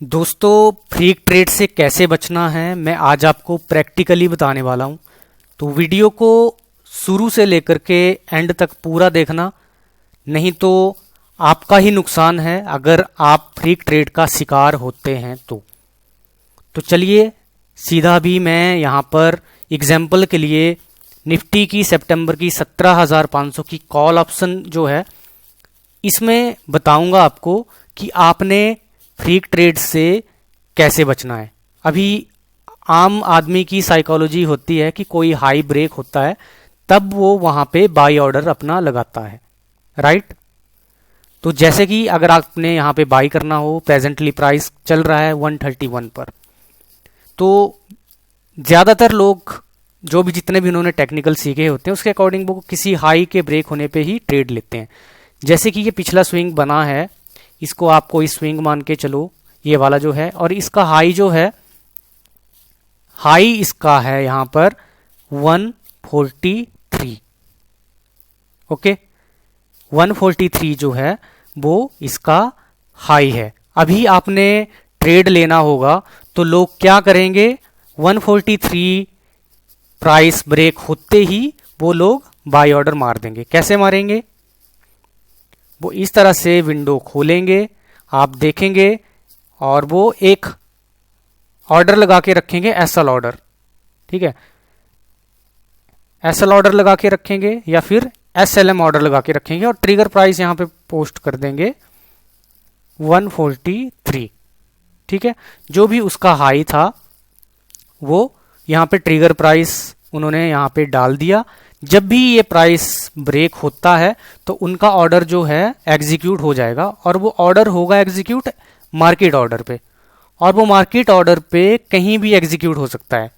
दोस्तों, freak trade से कैसे बचना है मैं आज आपको प्रैक्टिकली बताने वाला हूं। तो वीडियो को शुरू से लेकर के एंड तक पूरा देखना, नहीं तो आपका ही नुकसान है अगर आप फ्रीक ट्रेड का शिकार होते हैं तो चलिए सीधा भी मैं यहां पर एग्जाम्पल के लिए निफ्टी की सितंबर की 17,500 की कॉल ऑप्शन जो है इसमें बताऊंगा आपको कि आपने फ्रीक ट्रेड से कैसे बचना है। अभी आम आदमी की साइकोलॉजी होती है कि कोई हाई ब्रेक होता है तब वो वहां पे बाई ऑर्डर अपना लगाता है, राइट। तो जैसे कि अगर आपने यहां पे बाई करना हो, प्रेजेंटली प्राइस चल रहा है 131 पर, तो ज्यादातर लोग जो भी जितने भी उन्होंने टेक्निकल सीखे होते हैं उसके अकॉर्डिंग वो किसी हाई के ब्रेक होने पे ही ट्रेड लेते हैं। जैसे कि ये पिछला स्विंग बना है, इसको आप कोई स्विंग मान के चलो, ये वाला जो है, और इसका हाई जो है, हाई इसका है यहां पर 143। ओके, 143 जो है वो इसका हाई है। अभी आपने ट्रेड लेना होगा तो लोग क्या करेंगे, 143 प्राइस ब्रेक होते ही वो लोग बाय ऑर्डर मार देंगे। कैसे मारेंगे, वो इस तरह से विंडो खोलेंगे, आप देखेंगे, और वो एक ऑर्डर लगा के रखेंगे, एसएल ऑर्डर, ठीक है, एसएल ऑर्डर लगा के रखेंगे या फिर एसएलएम ऑर्डर लगा के रखेंगे और ट्रिगर प्राइस यहां पे पोस्ट कर देंगे 143, ठीक है। जो भी उसका हाई था वो यहां पे ट्रिगर प्राइस उन्होंने यहां पे डाल दिया। जब भी ये प्राइस ब्रेक होता है तो उनका ऑर्डर जो है एग्जीक्यूट हो जाएगा, और वो ऑर्डर होगा एग्जीक्यूट मार्केट ऑर्डर पे, और वो मार्केट ऑर्डर पे कहीं भी एग्जीक्यूट हो सकता है।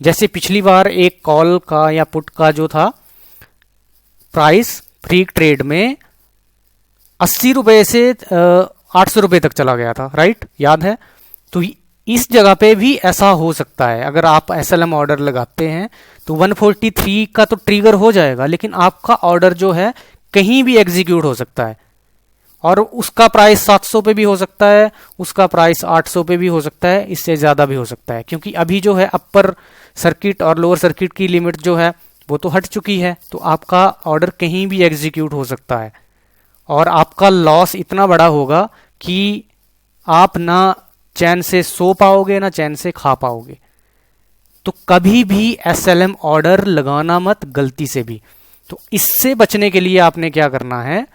जैसे पिछली बार एक कॉल का या पुट का जो था प्राइस फ्रीक ट्रेड में 80 रुपए से 800 रुपए तक चला गया था, राइट, याद है। तो इस जगह पे भी ऐसा हो सकता है। अगर आप एसएलएम ऑर्डर लगाते हैं तो 143 का तो ट्रिगर हो जाएगा, लेकिन आपका ऑर्डर जो है कहीं भी एग्जीक्यूट हो सकता है, और उसका प्राइस 700 पे भी हो सकता है, उसका प्राइस 800 पे भी हो सकता है, इससे ज्यादा भी हो सकता है, क्योंकि अभी जो है अपर सर्किट और लोअर सर्किट की लिमिट जो है वो तो हट चुकी है। तो आपका ऑर्डर कहीं भी एग्जीक्यूट हो सकता है, और आपका लॉस इतना बड़ा होगा कि आप ना चैन से सो पाओगे ना चैन से खा पाओगे। तो कभी भी एसएलएम ऑर्डर लगाना मत, गलती से भी। तो इससे बचने के लिए आपने क्या करना है,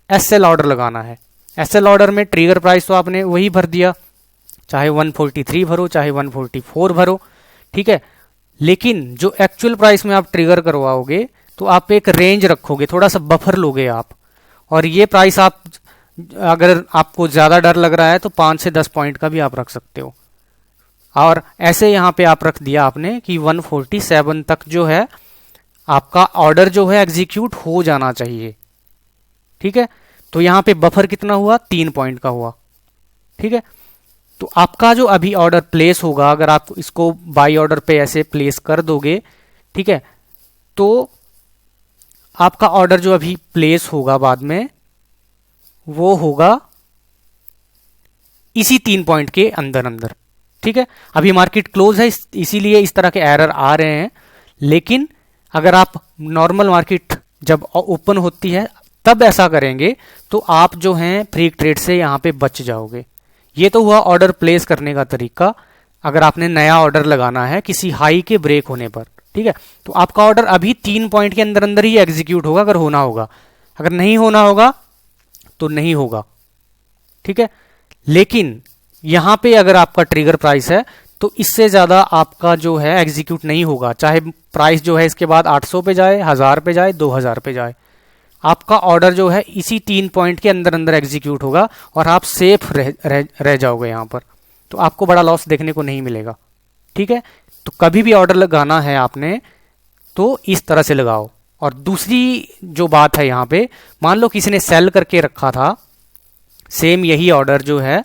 एसएल ऑर्डर लगाना है। एसएल ऑर्डर में ट्रिगर प्राइस तो आपने वही भर दिया, चाहे 143 भरो चाहे 144 भरो, ठीक है। लेकिन जो एक्चुअल प्राइस में आप ट्रिगर करवाओगे तो आप एक रेंज रखोगे, थोड़ा सा बफर लोगे आप, और ये प्राइस आप, अगर आपको ज्यादा डर लग रहा है तो 5 से 10 पॉइंट का भी आप रख सकते हो। और ऐसे यहां पे आप रख दिया आपने कि 147 तक जो है आपका ऑर्डर जो है एग्जीक्यूट हो जाना चाहिए, ठीक है। तो यहां पे बफर कितना हुआ, 3 पॉइंट का हुआ, ठीक है। तो आपका जो अभी ऑर्डर प्लेस होगा, अगर आप इसको बाई ऑर्डर पे ऐसे प्लेस कर दोगे, ठीक है, तो आपका ऑर्डर जो अभी प्लेस होगा बाद में वो होगा इसी 3 पॉइंट के अंदर अंदर, ठीक है। अभी मार्केट क्लोज है, इसीलिए इस तरह के एरर आ रहे हैं, लेकिन अगर आप नॉर्मल मार्केट जब ओपन होती है तब ऐसा करेंगे तो आप जो हैं फ्रीक ट्रेड से यहां पे बच जाओगे। ये तो हुआ ऑर्डर प्लेस करने का तरीका, अगर आपने नया ऑर्डर लगाना है किसी हाई के ब्रेक होने पर, ठीक है। तो आपका ऑर्डर अभी 3 पॉइंट के अंदर अंदर ही एग्जीक्यूट होगा अगर होना होगा, अगर नहीं होना होगा तो नहीं होगा, ठीक है। लेकिन यहां पे अगर आपका ट्रिगर प्राइस है तो इससे ज्यादा आपका जो है एग्जीक्यूट नहीं होगा, चाहे प्राइस जो है इसके बाद 800 पे जाए, 1000 पे जाए, 2000 पे जाए, आपका ऑर्डर जो है इसी 3 पॉइंट के अंदर अंदर एग्जीक्यूट होगा और आप सेफ रह जाओगे यहां पर। तो आपको बड़ा लॉस देखने को नहीं मिलेगा, ठीक है। तो कभी भी ऑर्डर लगाना है आपने तो इस तरह से लगाओ। और दूसरी जो बात है यहां पे, मान लो किसी ने सेल करके रखा था, सेम यही ऑर्डर जो है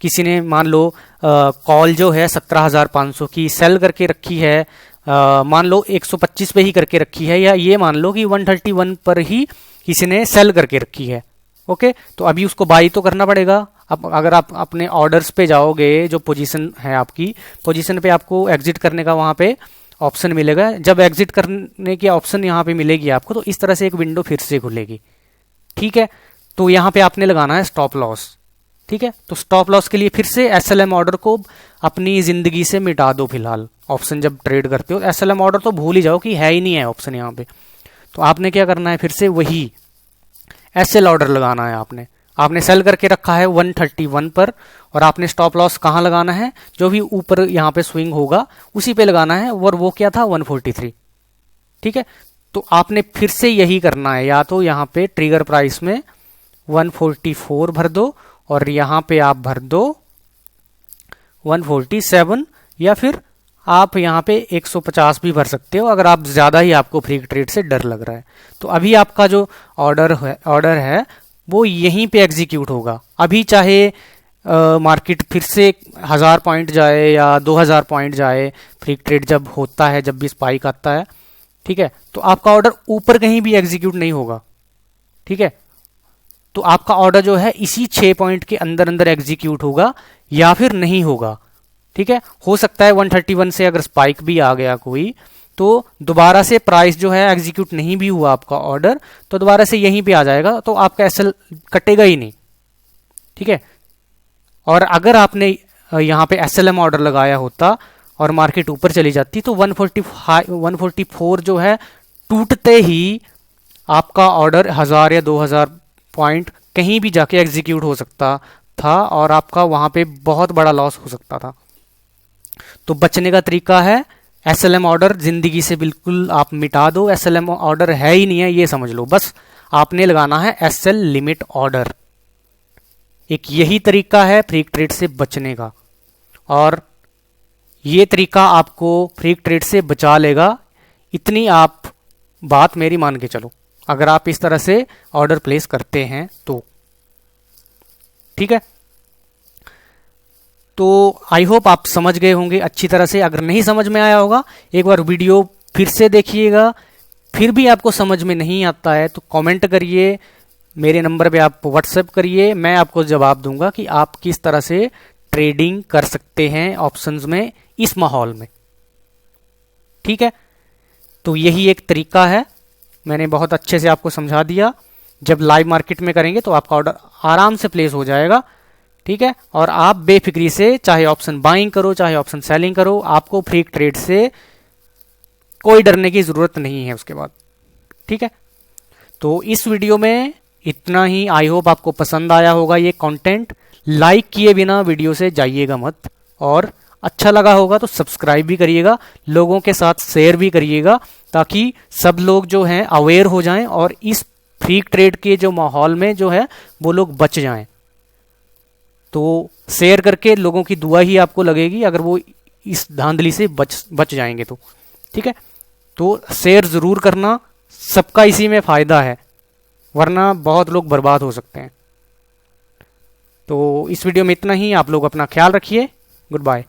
किसी ने मान लो कॉल जो है 17,500 की सेल करके रखी है, मान लो 125 पे ही करके रखी है, या ये मान लो कि 131 पर ही किसी ने सेल करके रखी है, ओके। तो अभी उसको बाई तो करना पड़ेगा, अब अगर आप अपने ऑर्डर्स पे जाओगे, जो पोजीशन है आपकी, पोजीशन पे आपको एग्जिट करने का वहाँ पे ऑप्शन मिलेगा। जब एग्जिट करने की ऑप्शन यहाँ पे मिलेगी आपको, तो इस तरह से एक विंडो फिर से खुलेगी। ठीक है, तो यहाँ पे आपने लगाना है स्टॉप लॉस। ठीक है, तो स्टॉप लॉस के लिए फिर से एसएलएम ऑर्डर को अपनी जिंदगी से मिटा दो। फिलहाल ऑप्शन जब ट्रेड करते हो एसएलएम ऑर्डर तो भूल ही जाओ कि है ही नहीं है ऑप्शन यहाँ पे। तो आपने क्या करना है, फिर से वही एसएल ऑर्डर लगाना है। आपने सेल करके रखा है 131 पर, और आपने स्टॉप लॉस कहाँ लगाना है, जो भी ऊपर यहाँ पे स्विंग होगा उसी पे लगाना है, और वो क्या था 143। ठीक है, तो आपने फिर से यही करना है, या तो यहाँ पे ट्रिगर प्राइस में 144 भर दो, और यहाँ पे आप भर दो 147, या फिर आप यहाँ पे 150 भी भर सकते हो अगर आप ज्यादा ही आपको फ्री ट्रेड से डर लग रहा है। तो अभी आपका जो ऑर्डर है वो यहीं पे एग्जीक्यूट होगा। अभी चाहे मार्केट फिर से 1000 पॉइंट जाए या 2000 पॉइंट जाए, फ्री ट्रेड जब होता है, जब भी स्पाइक आता है, ठीक है, तो आपका ऑर्डर ऊपर कहीं भी एग्जीक्यूट नहीं होगा। ठीक है, तो आपका ऑर्डर जो है इसी 6 पॉइंट के अंदर अंदर एग्जीक्यूट होगा या फिर नहीं होगा। ठीक है, हो सकता है 131 से अगर स्पाइक भी आ गया कोई, तो दोबारा से प्राइस जो है एग्जीक्यूट नहीं भी हुआ आपका ऑर्डर, तो दोबारा से यहीं पे आ जाएगा, तो आपका एसएल कटेगा ही नहीं। ठीक है, और अगर आपने यहाँ पे एसएलएम ऑर्डर लगाया होता और मार्केट ऊपर चली जाती, तो 144 जो है टूटते ही आपका ऑर्डर 1000 या 2000 पॉइंट कहीं भी जाके एग्जीक्यूट हो सकता था, और आपका वहां पे बहुत बड़ा लॉस हो सकता था। तो बचने का तरीका है एसएलएम ऑर्डर जिंदगी से बिल्कुल आप मिटा दो। एसएलएम ऑर्डर है ही नहीं है ये समझ लो, बस आपने लगाना है एसएल लिमिट ऑर्डर। एक यही तरीका है फ्री ट्रेड से बचने का, और ये तरीका आपको फ्री ट्रेड से बचा लेगा। इतनी आप बात मेरी मान के चलो, अगर आप इस तरह से ऑर्डर प्लेस करते हैं तो। ठीक है, तो आई होप आप समझ गए होंगे अच्छी तरह से। अगर नहीं समझ में आया होगा एक बार वीडियो फिर से देखिएगा। फिर भी आपको समझ में नहीं आता है तो कमेंट करिए, मेरे नंबर पे आप व्हाट्सएप करिए, मैं आपको जवाब दूंगा कि आप किस तरह से ट्रेडिंग कर सकते हैं ऑप्शंस में इस माहौल में। ठीक है, तो यही एक तरीका है, मैंने बहुत अच्छे से आपको समझा दिया। जब लाइव मार्केट में करेंगे तो आपका ऑर्डर आराम से प्लेस हो जाएगा। ठीक है, और आप बेफिक्री से चाहे ऑप्शन बाइंग करो चाहे ऑप्शन सेलिंग करो, आपको फ्री ट्रेड से कोई डरने की जरूरत नहीं है उसके बाद। ठीक है, तो इस वीडियो में इतना ही। आई होप आपको पसंद आया होगा ये कंटेंट। लाइक किए बिना वीडियो से जाइएगा मत, और अच्छा लगा होगा तो सब्सक्राइब भी करिएगा, लोगों के साथ शेयर भी करिएगा, ताकि सब लोग जो हैं अवेयर हो जाएं और इस फ्री ट्रेड के जो माहौल में जो है वो लोग बच जाएं। तो शेयर करके लोगों की दुआ ही आपको लगेगी अगर वो इस धांधली से बच जाएंगे तो। ठीक है, तो शेयर जरूर करना, सबका इसी में फायदा है, वरना बहुत लोग बर्बाद हो सकते हैं। तो इस वीडियो में इतना ही। आप लोग अपना ख्याल रखिए। Good bye.